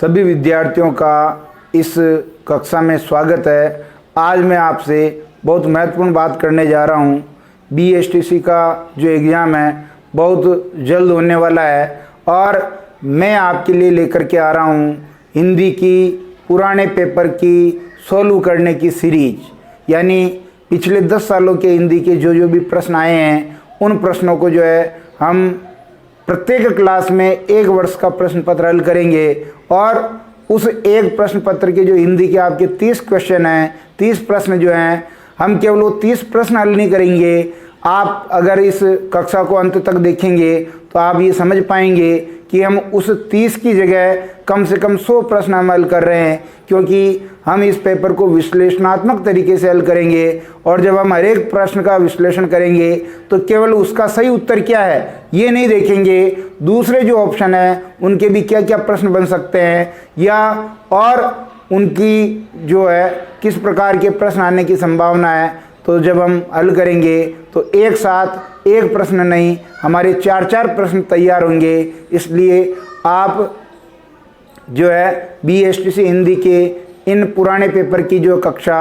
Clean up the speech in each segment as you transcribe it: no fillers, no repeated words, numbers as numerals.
सभी विद्यार्थियों का इस कक्षा में स्वागत है। आज मैं आपसे बहुत महत्वपूर्ण बात करने जा रहा हूँ। BSTC का जो एग्ज़ाम है बहुत जल्द होने वाला है और मैं आपके लिए लेकर के आ रहा हूँ हिंदी की पुराने पेपर की सॉल्व करने की सीरीज। यानी पिछले 10 सालों के हिंदी के जो भी प्रश्न आए हैं उन प्रश्नों को जो है हम प्रत्येक क्लास में एक वर्ष का प्रश्न पत्र हल करेंगे और उस एक प्रश्न पत्र के जो हिंदी के आपके 30 क्वेश्चन हैं, 30 प्रश्न जो हैं, हम केवल वो 30 प्रश्न हल नहीं करेंगे। आप अगर इस कक्षा को अंत तक देखेंगे तो आप ये समझ पाएंगे कि हम उस 30 की जगह कम से कम 100 प्रश्न हम हल कर रहे हैं, क्योंकि हम इस पेपर को विश्लेषणात्मक तरीके से हल करेंगे। और जब हम हर एक प्रश्न का विश्लेषण करेंगे तो केवल उसका सही उत्तर क्या है ये नहीं देखेंगे, दूसरे जो ऑप्शन हैं उनके भी क्या क्या प्रश्न बन सकते हैं या और उनकी जो है किस प्रकार के प्रश्न आने की संभावना है। तो जब हम हल करेंगे तो एक साथ एक प्रश्न नहीं, हमारे 4-4 प्रश्न तैयार होंगे। इसलिए आप जो है BSTC हिंदी के इन पुराने पेपर की जो कक्षा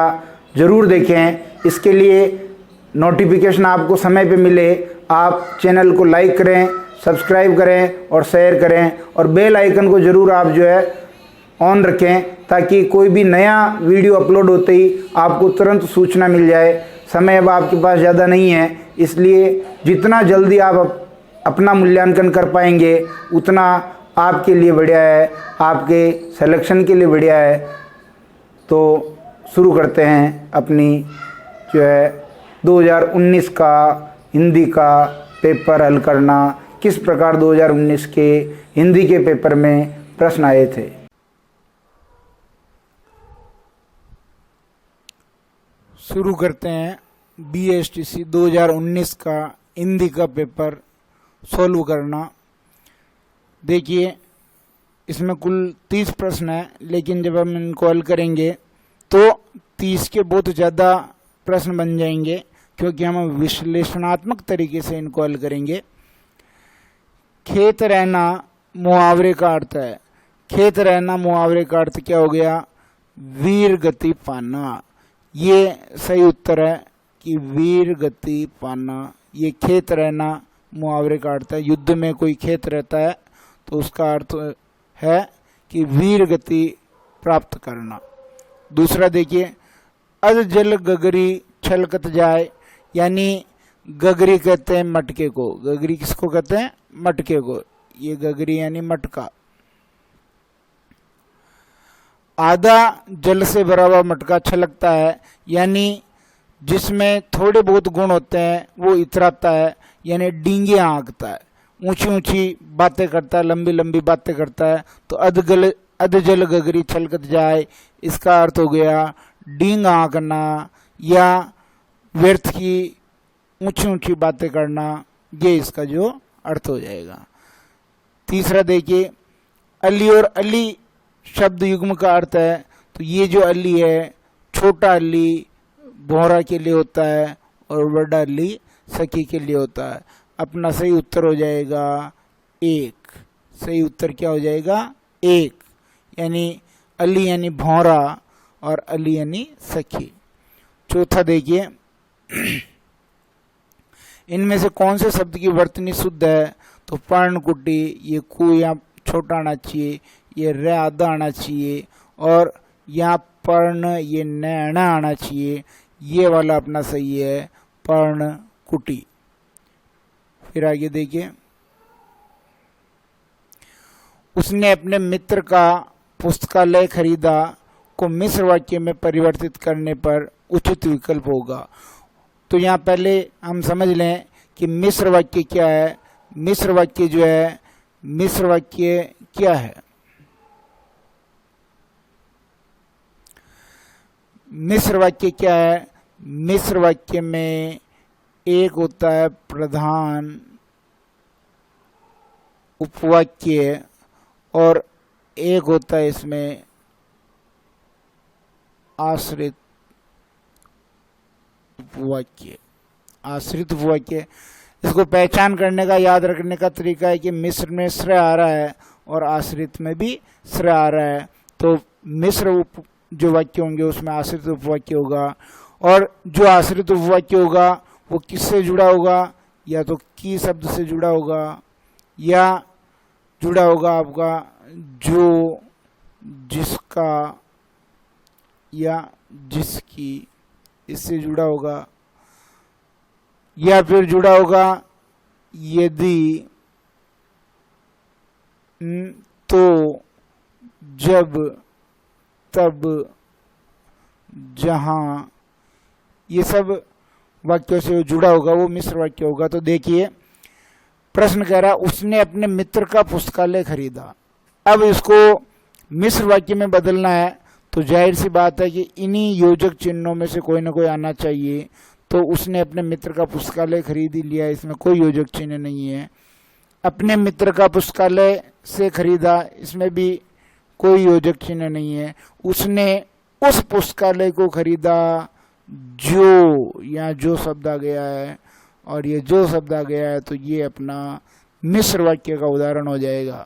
ज़रूर देखें। इसके लिए नोटिफिकेशन आपको समय पे मिले, आप चैनल को लाइक करें, सब्सक्राइब करें और शेयर करें और बेल आइकन को ज़रूर आप जो है ऑन रखें, ताकि कोई भी नया वीडियो अपलोड होते ही आपको तुरंत सूचना मिल जाए। समय अब आपके पास ज़्यादा नहीं है, इसलिए जितना जल्दी आप अपना मूल्यांकन कर पाएंगे उतना आपके लिए बढ़िया है, आपके सिलेक्शन के लिए बढ़िया है। तो शुरू करते हैं अपनी जो है 2019 का हिंदी का पेपर हल करना। किस प्रकार 2019 के हिंदी के पेपर में प्रश्न आए थे। शुरू करते हैं BSTC 2019 का हिंदी का पेपर सॉल्व करना। देखिए, इसमें कुल 30 प्रश्न हैं, लेकिन जब हम इनको हल करेंगे तो 30 के बहुत ज़्यादा प्रश्न बन जाएंगे, क्योंकि हम विश्लेषणात्मक तरीके से इनको हल करेंगे। खेत रहना मुहावरे का अर्थ है। खेत रहना मुहावरे का अर्थ क्या हो गया? वीर गति पाना। ये सही उत्तर है कि वीर गति पाना, ये खेत रहना मुहावरे का अर्थ है। युद्ध में कोई खेत रहता है तो उसका अर्थ है कि वीर गति प्राप्त करना। दूसरा देखिए, अध जल गगरी छलकत जाए, यानी गगरी कहते हैं मटके को। गगरी किसको कहते हैं? मटके को। ये गगरी यानी मटका। आधा जल से भरा हुआ मटका छलकता है, यानी जिसमें थोड़े बहुत गुण होते हैं वो इतराता है, यानी डींगे आंकता है, ऊंची ऊंची बातें करता है, लंबी लंबी बातें करता है। तो अध जल गगरी छलकत जाए, इसका अर्थ हो गया डींग आंकना या व्यर्थ की ऊंची ऊंची बातें करना। ये इसका जो अर्थ हो जाएगा। तीसरा देखिए, अली और अली शब्द युग्म का अर्थ है। तो ये जो अली है, छोटा अली भौरा के लिए होता है और बड़ा अली सखी के लिए होता है। अपना सही उत्तर हो जाएगा 1। सही उत्तर क्या हो जाएगा? 1, यानी अली यानी भौरा और अली यानी सखी। चौथा देखिए, इनमें से कौन से शब्द की वर्तनी शुद्ध है? तो पर्णकुटी, ये कु या छोटा आना चाहिए, ये र आधा आना चाहिए और यहाँ पर्ण ये नैना आना चाहिए। ये वाला अपना सही है, पर्णकुटी। फिर आगे देखिए, उसने अपने मित्र का पुस्तकालय खरीदा को मिश्र वाक्य में परिवर्तित करने पर उचित विकल्प होगा। तो यहाँ पहले हम समझ लें कि मिश्र वाक्य क्या है। मिश्र वाक्य जो है, मिश्र वाक्य क्या है? मिश्र वाक्य क्या है? मिश्र वाक्य में एक होता है प्रधान उपवाक्य और एक होता है इसमें आश्रित उपवाक्य। आश्रित उपवाक्य, इसको पहचान करने का, याद रखने का तरीका है कि मिश्र में श्रेय आ रहा है और आश्रित में भी श्र आ रहा है, तो मिश्र जो वाक्य होंगे उसमें आश्रित उपवाक्य होगा। और जो आश्रित उपवाक्य होगा वो किससे जुड़ा होगा? या तो की शब्द से जुड़ा होगा, या जुड़ा होगा आपका जो, जिसका, या जिसकी, इससे जुड़ा होगा, या फिर जुड़ा होगा यदि, तो, जब, तब, जहां, ये सब वाक्यों से जुड़ा होगा, वो मिश्र वाक्य होगा। तो देखिए प्रश्न कह रहा उसने अपने मित्र का पुस्तकालय खरीदा। अब इसको मिश्र वाक्य में बदलना है तो जाहिर सी बात है कि इन्हीं योजक चिन्हों में से कोई ना कोई आना चाहिए। तो उसने अपने मित्र का पुस्तकालय खरीद ही लिया, इसमें कोई योजक चिन्ह नहीं है। अपने मित्र का पुस्तकालय से खरीदा, इसमें भी कोई योजक चिन्ह नहीं है। उसने उस पुस्तकालय को खरीदा, जो, यहाँ जो शब्द आ गया है, और ये जो शब्द आ गया है तो ये अपना मिश्र वाक्य का उदाहरण हो जाएगा।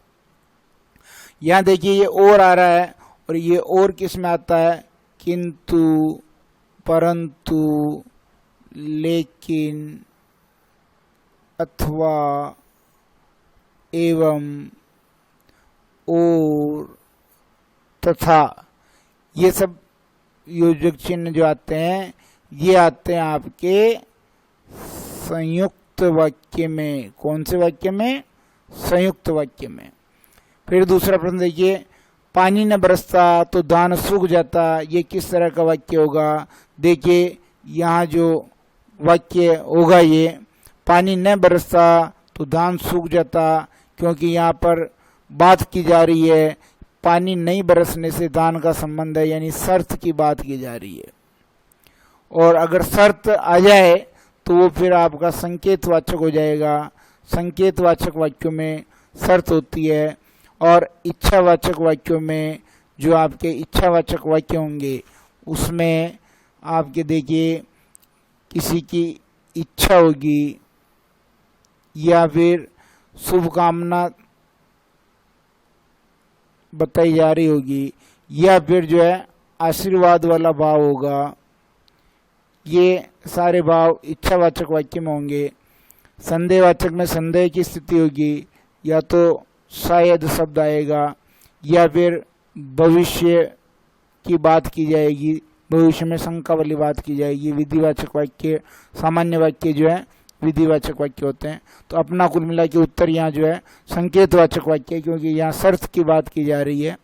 यहाँ देखिए ये और आ रहा है, और ये और किस में आता है? किंतु, परंतु, लेकिन, अथवा, एवं, और, तथा, ये सब योजक चिन्ह जो आते हैं ये आते हैं आपके संयुक्त वाक्य में। कौन से वाक्य में? संयुक्त वाक्य में। फिर दूसरा प्रश्न देखिए, पानी न बरसता तो धान सूख जाता, ये किस तरह का वाक्य होगा? देखिए यहाँ जो वाक्य होगा ये, पानी न बरसता तो धान सूख जाता, क्योंकि यहाँ पर बात की जा रही है पानी नहीं बरसने से धान का संबंध है, यानी शर्त की बात की जा रही है। और अगर शर्त आ जाए तो वो फिर आपका संकेतवाचक हो जाएगा। संकेतवाचक वाक्यों में शर्त होती है, और इच्छावाचक वाक्यों में जो आपके इच्छावाचक वाक्य होंगे उसमें आपके देखिए किसी की इच्छा होगी, या फिर शुभकामना बताई जा रही होगी, या फिर जो है आशीर्वाद वाला भाव होगा। ये सारे भाव इच्छावाचक वाक्य में होंगे। संदेहवाचक में संदेह की स्थिति होगी, या तो शायद शब्द आएगा, या फिर भविष्य की बात की जाएगी, भविष्य में शंका वाली बात की जाएगी। विधिवाचक वाक्य, सामान्य वाक्य जो है विधिवाचक वाक्य होते हैं। तो अपना कुल मिला के उत्तर यहाँ जो है संकेतवाचक वाक्य, क्योंकि यहाँ शर्त की बात की जा रही है।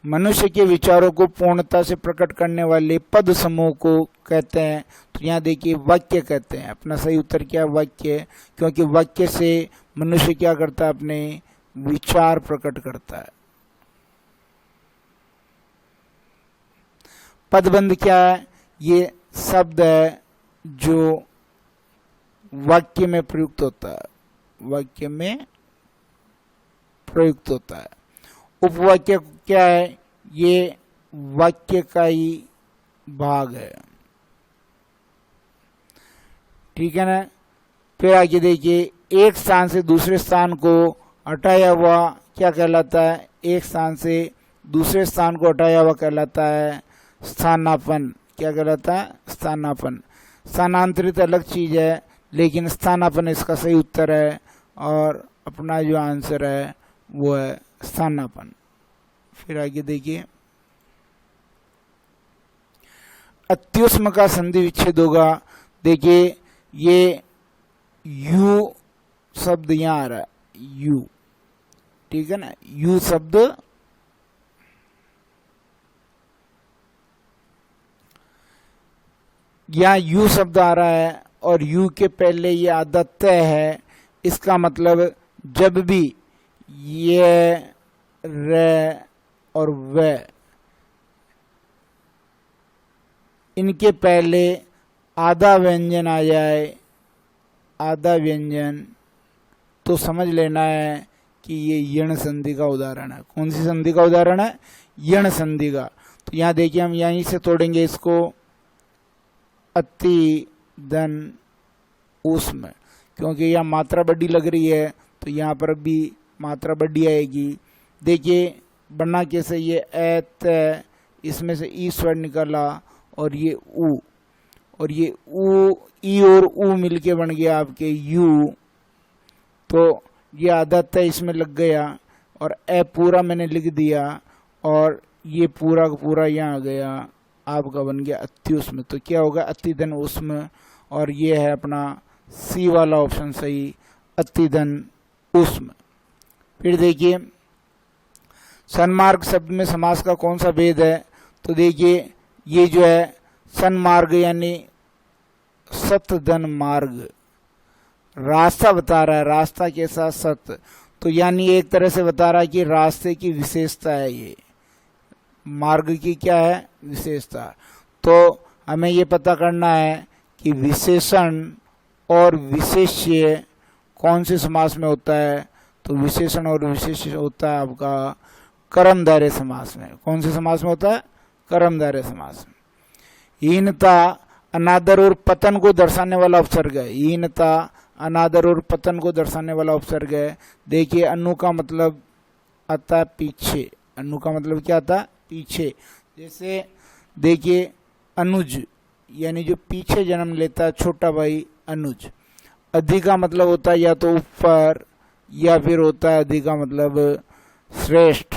मनुष्य के विचारों को पूर्णता से प्रकट करने वाले पद समूह को कहते हैं। तो यहाँ देखिए वाक्य कहते हैं। अपना सही उत्तर क्या? वाक्य, क्योंकि वाक्य से मनुष्य क्या करता है? अपने विचार प्रकट करता है। पदबंध क्या है? ये शब्द है जो वाक्य में प्रयुक्त होता है, वाक्य में प्रयुक्त होता है। उपवाक्य क्या है? ये वाक्य का ही भाग है, ठीक है ना। फिर आगे देखिए, एक स्थान से दूसरे स्थान को हटाया हुआ क्या कहलाता है? एक स्थान से दूसरे स्थान को हटाया हुआ कहलाता है स्थानापन्न। क्या कहलाता है? स्थानापन्न। स्थानांतरित अलग चीज है, लेकिन स्थानापन्न इसका सही उत्तर है, और अपना जो आंसर है वो है स्थानापन्न। फिर आगे देखिए, अत्युष्म का संधि विच्छेद होगा। देखिए ये यू शब्द यहां आ रहा है, यू, ठीक है ना। यू शब्द यहाँ यू शब्द आ रहा है, और यू के पहले ये आधा तय है। इसका मतलब जब भी ये र और व इनके पहले आधा व्यंजन आ जाए, आधा व्यंजन, तो समझ लेना है कि ये यण संधि का उदाहरण है। कौन सी संधि का उदाहरण है? यण संधि का। तो यहाँ देखिए हम यहीं से तोड़ेंगे इसको, अति धन उष्म, क्योंकि यहाँ मात्रा बड़ी लग रही है तो यहाँ पर भी मात्रा बड़ी आएगी। देखिए बनना कैसे, ये ऐत, इसमें से ई स्वर निकला और ये ऊ, और ये ऊ, ई और ऊ मिलके बन गया आपके यू। तो ये आधा त इसमें लग गया और ए पूरा मैंने लिख दिया और ये पूरा का पूरा यहाँ आ गया, आपका बन गया अत्युष्म। तो क्या होगा, अतिधन उष्म, और ये है अपना सी वाला ऑप्शन सही, अतिधन उष्म। फिर देखिए सन्मार्ग शब्द में समास का कौन सा भेद है, तो देखिए ये जो है सन्मार्ग यानी सतधन मार्ग, रास्ता बता रहा है, रास्ता के साथ सत, तो यानी एक तरह से बता रहा है कि रास्ते की विशेषता है, ये मार्ग की क्या है, विशेषता। तो हमें ये पता करना है कि विशेषण और विशेष्य कौन से समास में होता है, तो विशेषण और विशेष्य होता है आपका कर्मधारय समास में। कौन से समास में होता है, कर्मधारय समास में। हीनता अनादर और पतन को दर्शाने वाला उपसर्ग है, हीनता अनादर और पतन को दर्शाने वाला उपसर्ग है। देखिए अनु का मतलब आता है पीछे, अनु का मतलब क्या आता है, पीछे। जैसे देखिए अनुज यानी जो पीछे जन्म लेता है, छोटा भाई अनुज। अधि का मतलब होता है या तो ऊपर या फिर होता है अधि का मतलब श्रेष्ठ।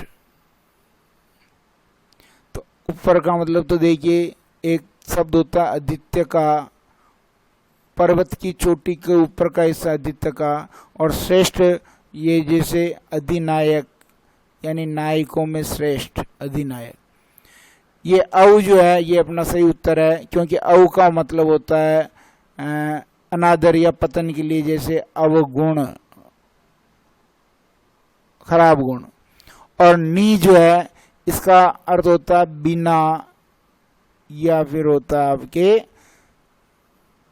तो ऊपर का मतलब तो देखिए एक शब्द होता है आदित्य का, पर्वत की चोटी के ऊपर का हिस्सा आदित्य का, और श्रेष्ठ ये जैसे अधिनायक यानी नायकों में श्रेष्ठ अधिनायक। ये औ जो है ये अपना सही उत्तर है, क्योंकि औ का मतलब होता है अनादर या पतन के लिए, जैसे अवगुण, खराब गुण। और नी जो है इसका अर्थ होता है बिना या फिर होता है आपके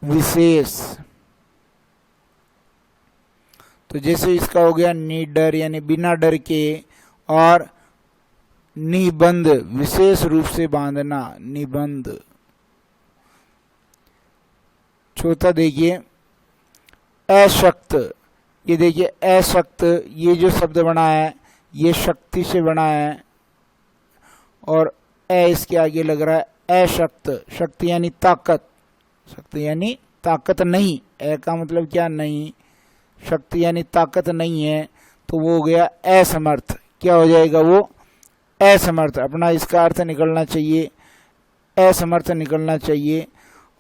विशेष। तो जैसे इसका हो गया निडर यानी बिना डर के, और निबंध विशेष रूप से बांधना, निबंध। चौथा देखिए अशक्त, ये देखिए अशक्त, ये जो शब्द बना है ये शक्ति से बना है, और इसके आगे लग रहा है अशक्त, शक्ति यानी ताकत, शक्ति यानी ताकत नहीं, का मतलब क्या, नहीं, शक्ति यानी ताकत नहीं है, तो वो हो गया असमर्थ। क्या हो जाएगा वो, असमर्थ। अपना इसका अर्थ निकलना चाहिए, असमर्थ निकलना चाहिए।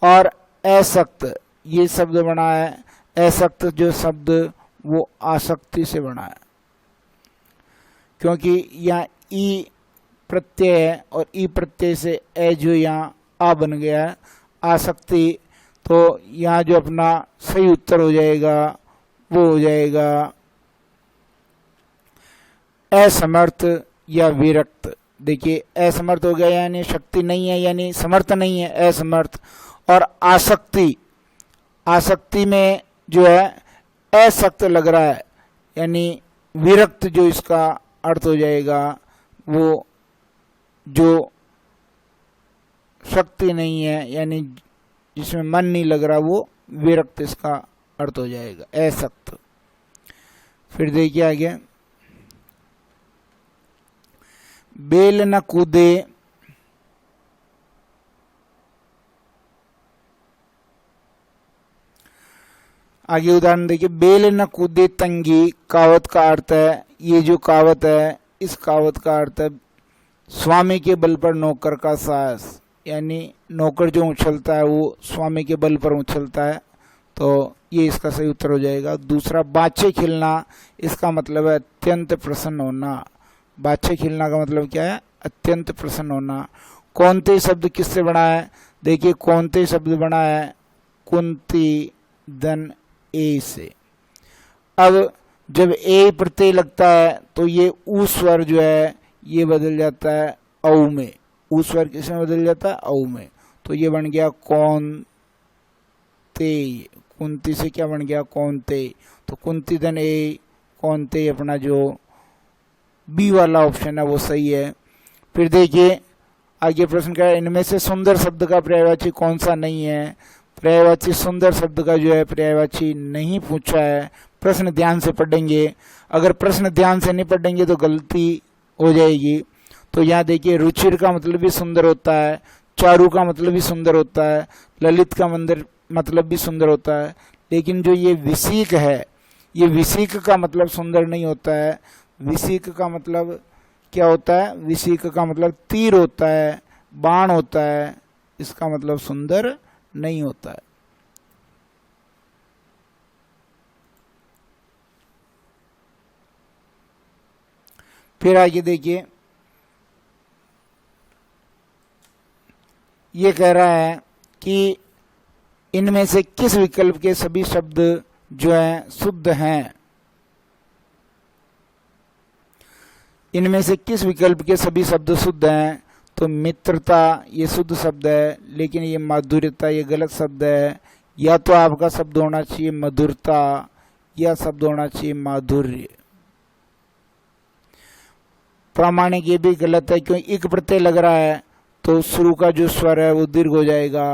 और असक्त ये शब्द बना है, असक्त जो शब्द वो आसक्ति से बना है, क्योंकि यहाँ ई प्रत्यय है और ई प्रत्यय से ए जो यहाँ आ बन गया है, आसक्ति। तो यहाँ जो अपना सही उत्तर हो जाएगा वो हो जाएगा असमर्थ या विरक्त। देखिए असमर्थ हो गया यानी शक्ति नहीं है, यानी समर्थ नहीं है, असमर्थ। और आसक्ति, आसक्ति में जो है असक्त लग रहा है, यानी विरक्त जो इसका अर्थ हो जाएगा, वो जो शक्ति नहीं है यानी जिसमें मन नहीं लग रहा, वो विरक्त इसका अर्थ हो जाएगा, असक्त। फिर देखिए आगे, बेल न कूदे, आगे उदाहरण देखिए, बेल न कूदे तंगी, कहावत का अर्थ है, ये जो कहावत है इस कहावत का अर्थ है स्वामी के बल पर नौकर का साहस, यानी नौकर जो उछलता है वो स्वामी के बल पर उछलता है, तो ये इसका सही उत्तर हो जाएगा। दूसरा बाछे खिलना, इसका मतलब है अत्यंत प्रसन्न होना, बाछे खिलना का मतलब क्या है, अत्यंत प्रसन्न होना। कौनते शब्द किससे बना है, देखिए कौनते शब्द बना है कुंती धन ए से। अब जब ए प्रत्यय लगता है तो ये ऊ स्वर जो है ये बदल जाता है औ में, ऊ स्वर किसमें बदल जाता है, औ में। तो ये बन गया कौन ते, कुंती से क्या बन गया, कौन ते। तो कुंती धन ए, कौन ते अपना जो बी वाला ऑप्शन है वो सही है। फिर देखिए आगे प्रश्न क्या है, इनमें से सुंदर शब्द का पर्यायवाची कौन सा नहीं है। पर्यायवाची सुंदर शब्द का जो है पर्यायवाची नहीं पूछा है, प्रश्न ध्यान से पढ़ेंगे। अगर प्रश्न ध्यान से नहीं पढ़ेंगे तो गलती हो जाएगी। तो यहाँ देखिए, रुचिर का मतलब भी सुंदर होता है, चारू का मतलब भी सुंदर होता है, ललित का मतलब भी सुंदर होता है। लेकिन जो ये विसीक है, ये विसीक का मतलब सुंदर नहीं होता है। विसीक का मतलब क्या होता है? विसीक का मतलब तीर होता है, बाण होता है, इसका मतलब सुंदर नहीं होता है। फिर आगे देखिए, ये कह रहा है कि इनमें से किस विकल्प के सभी शब्द जो हैं शुद्ध हैं। इनमें से किस विकल्प के सभी शब्द शुद्ध हैं? तो मित्रता ये शुद्ध शब्द है, लेकिन ये माधुर्यता ये गलत शब्द है। या तो आपका शब्द होना चाहिए मधुरता, या शब्द होना चाहिए माधुर्य। प्रामाणिक ये भी गलत है, क्योंकि इक प्रत्यय लग रहा है तो शुरू का जो स्वर है वो दीर्घ हो जाएगा,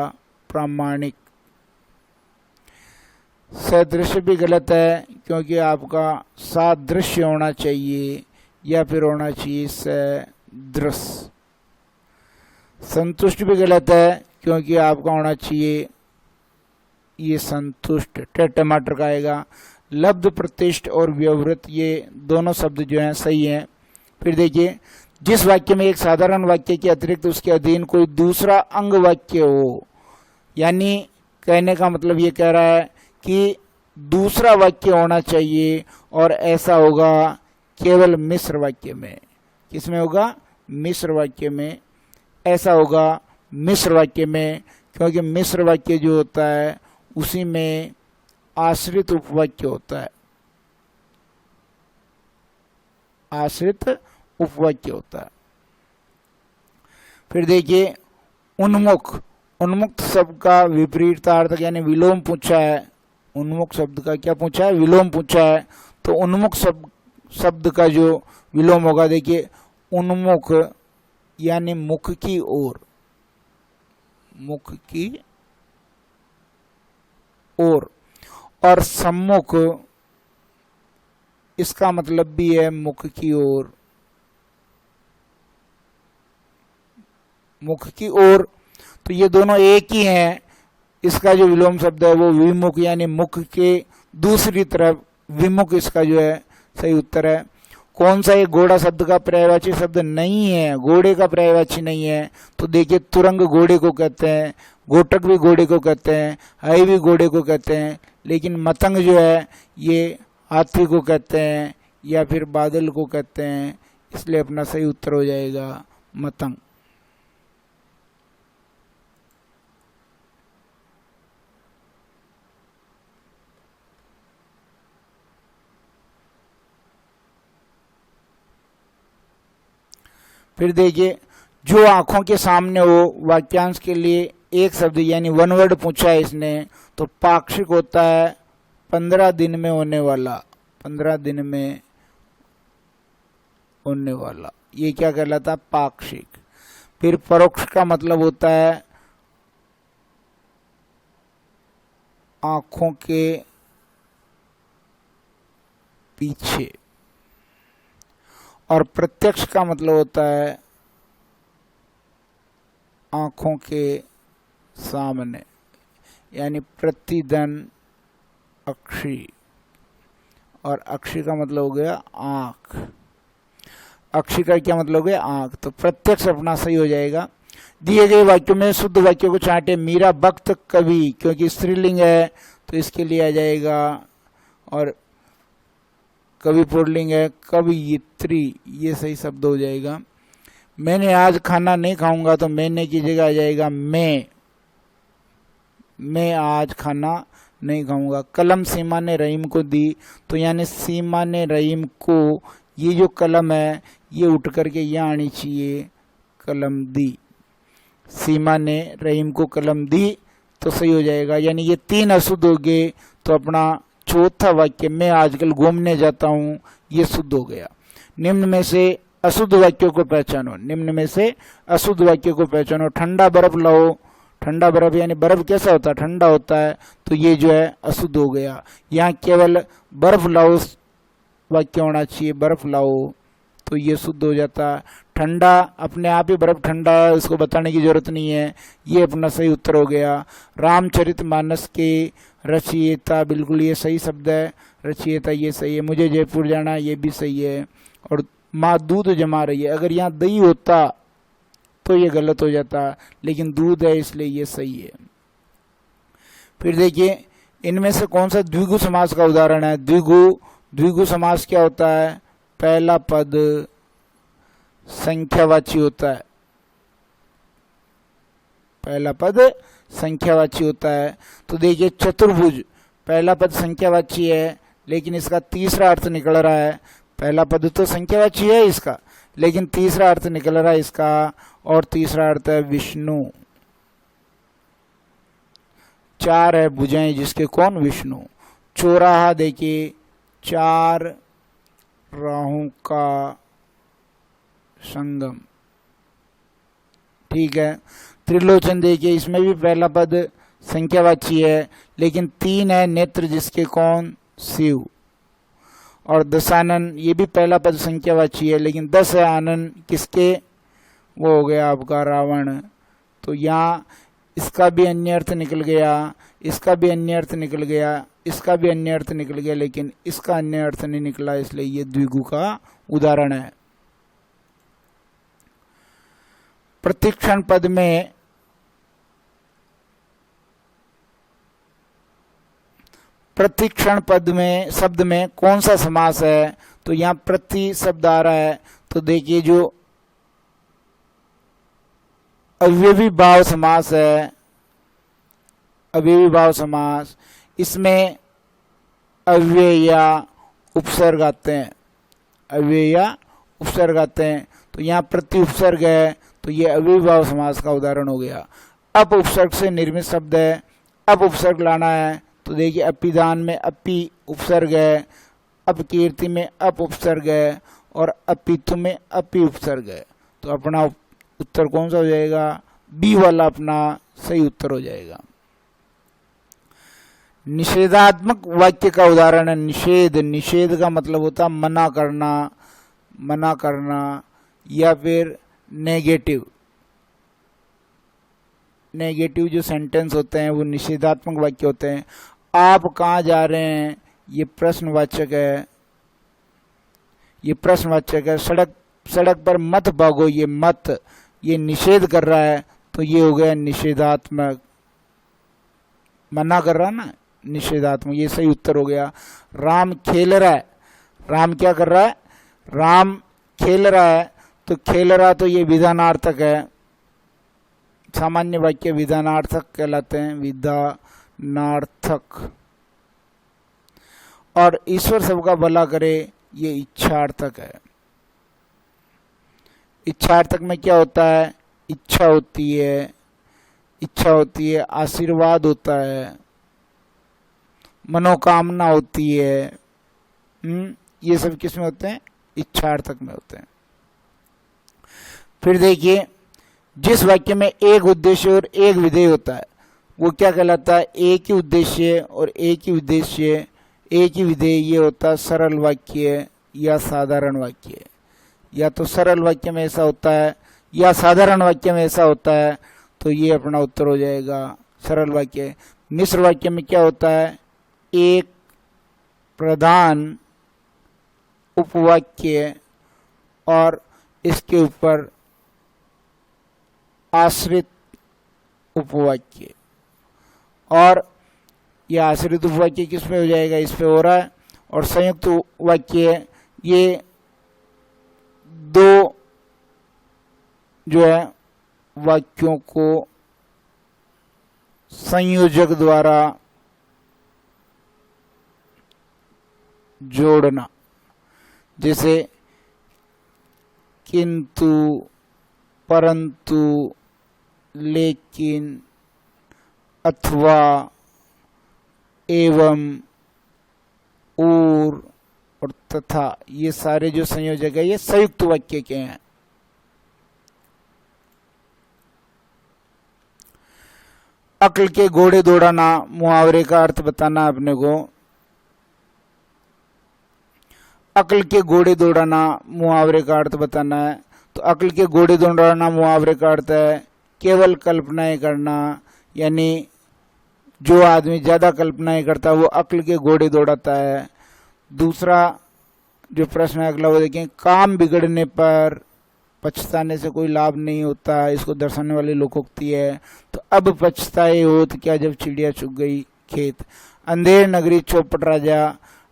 प्रामाणिक। सदृश्य भी गलत है, क्योंकि आपका सादृश्य होना चाहिए या फिर होना चाहिए सदृश। संतुष्ट भी गलत है, क्योंकि आपका होना चाहिए ये संतुष्ट, टमाटर का आएगा। लब्ध, प्रतिष्ठ और व्यवहृत ये दोनों शब्द जो हैं सही हैं। फिर देखिए, जिस वाक्य में एक साधारण वाक्य के अतिरिक्त उसके अधीन कोई दूसरा अंग वाक्य हो, यानी कहने का मतलब ये कह रहा है कि दूसरा वाक्य होना चाहिए, और ऐसा होगा केवल मिश्र वाक्य में। किसमें होगा? मिश्र वाक्य में। ऐसा होगा मिश्र वाक्य में, क्योंकि मिश्र वाक्य जो होता है उसी में आश्रित उपवाक्य होता है, आश्रित उपवाक्य होता है। फिर देखिए, उन्मुख, उन्मुक्त शब्द का विपरीतार्थक यानी विलोम पूछा है। उन्मुख शब्द का क्या पूछा है? विलोम पूछा है। तो उन्मुख शब्द का जो विलोम होगा, देखिए, उन्मुख यानी मुख की ओर, मुख की ओर। और सम्मुख इसका मतलब भी है मुख की ओर, मुख की ओर। तो ये दोनों एक ही हैं। इसका जो विलोम शब्द है वो विमुख यानी मुख के दूसरी तरफ, विमुख इसका जो है सही उत्तर है। कौन सा? ये घोड़ा शब्द का पर्यायवाची शब्द नहीं है, घोड़े का पर्यायवाची नहीं है। तो देखिए, तुरंग घोड़े को कहते हैं, घोटक भी घोड़े को कहते हैं, हाई भी घोड़े को कहते हैं, लेकिन मतंग जो है ये हाथी को कहते हैं या फिर बादल को कहते हैं, इसलिए अपना सही उत्तर हो जाएगा मतंग। फिर देखिए, जो आंखों के सामने हो वाक्यांश के लिए एक शब्द यानी वन वर्ड पूछा है इसने, तो पाक्षिक होता है 15 दिन में होने वाला, 15 दिन में होने वाला, ये क्या कहलाता है? पाक्षिक। फिर परोक्ष का मतलब होता है आंखों के पीछे, और प्रत्यक्ष का मतलब होता है आंखों के सामने, यानी प्रतिदन अक्षी, और अक्षी का मतलब हो गया आंख। अक्षी का क्या मतलब हो गया? आंख। तो प्रत्यक्ष अपना सही हो जाएगा। दिए गए वाक्यों में शुद्ध वाक्यों को छांटे। मीरा वक्त कवि, क्योंकि स्त्रीलिंग है तो इसके लिए आ जाएगा, और कवि पुल्लिंग है, कवयित्री, ये सही शब्द हो जाएगा। मैंने आज खाना नहीं खाऊंगा, तो मैंने की जगह आ जाएगा मैं आज खाना नहीं खाऊंगा। कलम सीमा ने रहीम को दी, तो यानी सीमा ने रहीम को, ये जो कलम है ये उठ करके यहाँ आनी चाहिए, कलम दी। सीमा ने रहीम को कलम दी तो सही हो जाएगा। यानी ये 3 अशुद्ध हो गए, तो अपना चौथा वाक्य मैं आजकल घूमने जाता हूँ ये शुद्ध हो गया। निम्न में से अशुद्ध वाक्यों को पहचानो, निम्न में से अशुद्ध वाक्यों को पहचानो। ठंडा बर्फ लाओ, ठंडा बर्फ यानी बर्फ कैसा होता है, ठंडा होता है, तो ये जो है अशुद्ध हो गया। यहाँ केवल बर्फ लाओ वाक्य होना चाहिए, बर्फ लाओ, तो ये शुद्ध हो जाता। ठंडा अपने आप ही बर्फ ठंडा है, उसको बताने की जरूरत नहीं है, ये अपना सही उत्तर हो गया। रामचरितमानस के रचयिता, बिल्कुल ये सही शब्द है, रचयिता ये सही है। मुझे जयपुर जाना, ये भी सही है। और माँ दूध जमा रही है, अगर यहाँ दही होता तो ये गलत हो जाता, लेकिन दूध है इसलिए ये सही है। फिर देखिए इनमें से कौन सा द्विगु समास का उदाहरण है। द्विगु समास क्या होता है, पहला पद संख्यावाची होता है, पहला पद संख्यावाची होता है। तो देखिए चतुर्भुज, पहला पद संख्यावाची है लेकिन इसका तीसरा अर्थ निकल रहा है। पहला पद तो संख्यावाची है इसका, लेकिन तीसरा अर्थ निकल रहा है इसका, और तीसरा अर्थ है विष्णु। चार है भुजाएं जिसके, कौन, विष्णु। चौराहा देखिए, चार राहों का संगम, ठीक है। त्रिलोचन देखिए, इसमें भी पहला पद संख्यावाची है लेकिन तीन है नेत्र जिसके, कौन, शिव। और दशानन, ये भी पहला पद संख्यावाची है लेकिन 10 है आनन किसके, वो हो गया आपका रावण। तो यहाँ इसका भी अन्य अर्थ निकल गया, इसका भी अन्य अर्थ निकल गया, इसका भी अन्य अर्थ निकल गया, लेकिन इसका अन्य अर्थ नहीं निकला, इसलिए ये द्विगु का उदाहरण है। प्रतिक्षण पद में शब्द में कौन सा समास है, तो यहाँ प्रति शब्द आ रहा है। तो देखिए जो अव्ययी भाव समास है, अव्ययी भाव समास, इसमें अव्यय या उपसर्ग आते हैं, अव्यय या उपसर्ग आते हैं। तो यहाँ प्रति उपसर्ग है, तो ये अव्ययी भाव समास का उदाहरण हो गया। अप उपसर्ग से निर्मित शब्द है, अप उपसर्ग लाना है। तो देखिए अपिदान में अपि उपसर्ग है, अपकीर्ति में अप उपसर्ग है, और अपितु में अपि उपसर्ग है। तो अपना उत्तर कौन सा हो जाएगा, बी वाला अपना सही उत्तर हो जाएगा। निषेधात्मक वाक्य का उदाहरण है निषेध। निषेध का मतलब होता है मना करना, मना करना, या फिर नेगेटिव। नेगेटिव जो सेंटेंस होते हैं वो निषेधात्मक वाक्य होते हैं। आप कहाँ जा रहे हैं, ये प्रश्नवाचक है, ये प्रश्नवाचक है। सड़क पर मत भागो, ये मत, ये निषेध कर रहा है, तो ये हो गया निषेधात्मक। मना कर रहा है ना, निषेधात्मक, ये सही उत्तर हो गया। राम खेल रहा है, राम क्या कर रहा है, राम खेल रहा है, तो खेल रहा, तो ये विधानार्थक है। सामान्य वाक्य विधानार्थक कहलाते हैं, विधानार्थक। और ईश्वर सबका भला करे, ये इच्छार्थक है। इच्छार्थक में क्या होता है, इच्छा होती है, इच्छा होती है, आशीर्वाद होता है, मनोकामना होती है। ये सब किस में होते हैं, इच्छार्थक में होते हैं। फिर देखिए जिस वाक्य में एक उद्देश्य और एक विधेय होता है वो क्या कहलाता है, एक ही उद्देश्य और एक ही उद्देश्य, एक ही विधेय, ये होता है सरल वाक्य या साधारण वाक्य। या तो सरल वाक्य में ऐसा होता है या साधारण वाक्य में ऐसा होता है, तो ये अपना उत्तर हो जाएगा सरल वाक्य। मिश्र वाक्य में क्या होता है, एक प्रधान उपवाक्य और इसके ऊपर आश्रित उपवाक्य। और यह आश्रित उपवाक्य किस पे हो जाएगा, इस पे हो रहा है। और संयुक्त वाक्य, ये दो जो है वाक्यों को संयोजक द्वारा जोड़ना, जैसे किंतु, परंतु, लेकिन, अथवा, एवं, और तथा, ये सारे जो संयोजक है ये संयुक्त वाक्य के हैं। अक्ल के घोड़े दौड़ाना मुहावरे का अर्थ बताना अपने को। अक्ल के घोड़े दौड़ाना मुहावरे का अर्थ बताना है। तो अक्ल के घोड़े दौड़ाना मुहावरे का अर्थ है केवल कल्पनाएं करना, यानी जो आदमी ज़्यादा कल्पनाएं करता है वो अक्ल के घोड़े दौड़ाता है। दूसरा जो प्रश्न है अगला वो देखें, काम बिगड़ने पर पछताने से कोई लाभ नहीं होता, इसको दर्शाने वाली लोकोक्ति है। तो अब पछताए हो तो क्या जब चिड़िया चुग गई खेत। अंधेर नगरी चौपट राजा,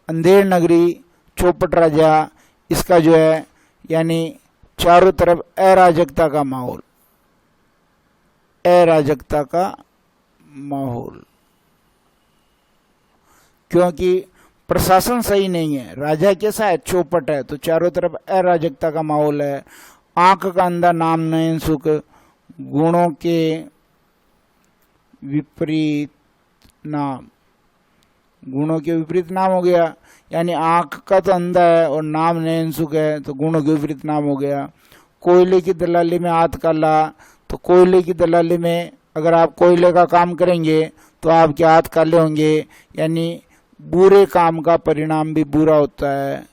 अंधेर नगरी चौपट राजा, इसका जो है यानी चारों तरफ अराजकता का माहौल, अराजकता का माहौल, क्योंकि प्रशासन सही नहीं है। राजा कैसा है, चौपट है, तो चारों तरफ अराजकता का माहौल है। आंख का अंधा नाम नयन सुख, गुणों के विपरीत नाम, गुणों के विपरीत नाम हो गया, यानी आंख का तो अंधा है और नाम नयन सुख है, तो गुणों के विपरीत नाम हो गया। कोयले की दलाली में हाथ काला, तो कोयले की दलाली में अगर आप कोयले का काम करेंगे तो आपके हाथ काले होंगे, यानी बुरे काम का परिणाम भी बुरा होता है,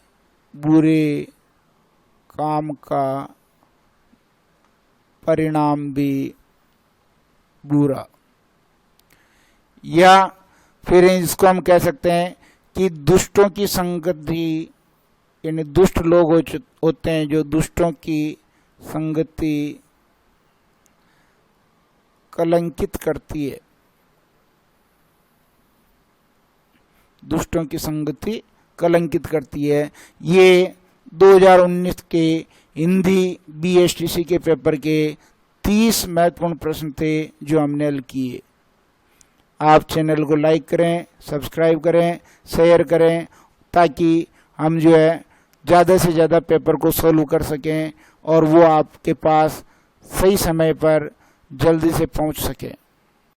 बुरे काम का परिणाम भी बुरा। या फिर इसको हम कह सकते हैं कि दुष्टों की संगति, यानी दुष्ट लोग होते हैं जो दुष्टों की संगति कलंकित करती है, दुष्टों की संगति कलंकित करती है। ये 2019 के हिंदी BSTC के पेपर के 30 महत्वपूर्ण प्रश्न थे जो हमने हल किए। आप चैनल को लाइक करें, सब्सक्राइब करें, शेयर करें, ताकि हम जो है ज़्यादा से ज़्यादा पेपर को सॉल्व कर सकें और वो आपके पास सही समय पर जल्दी से पहुंच सके।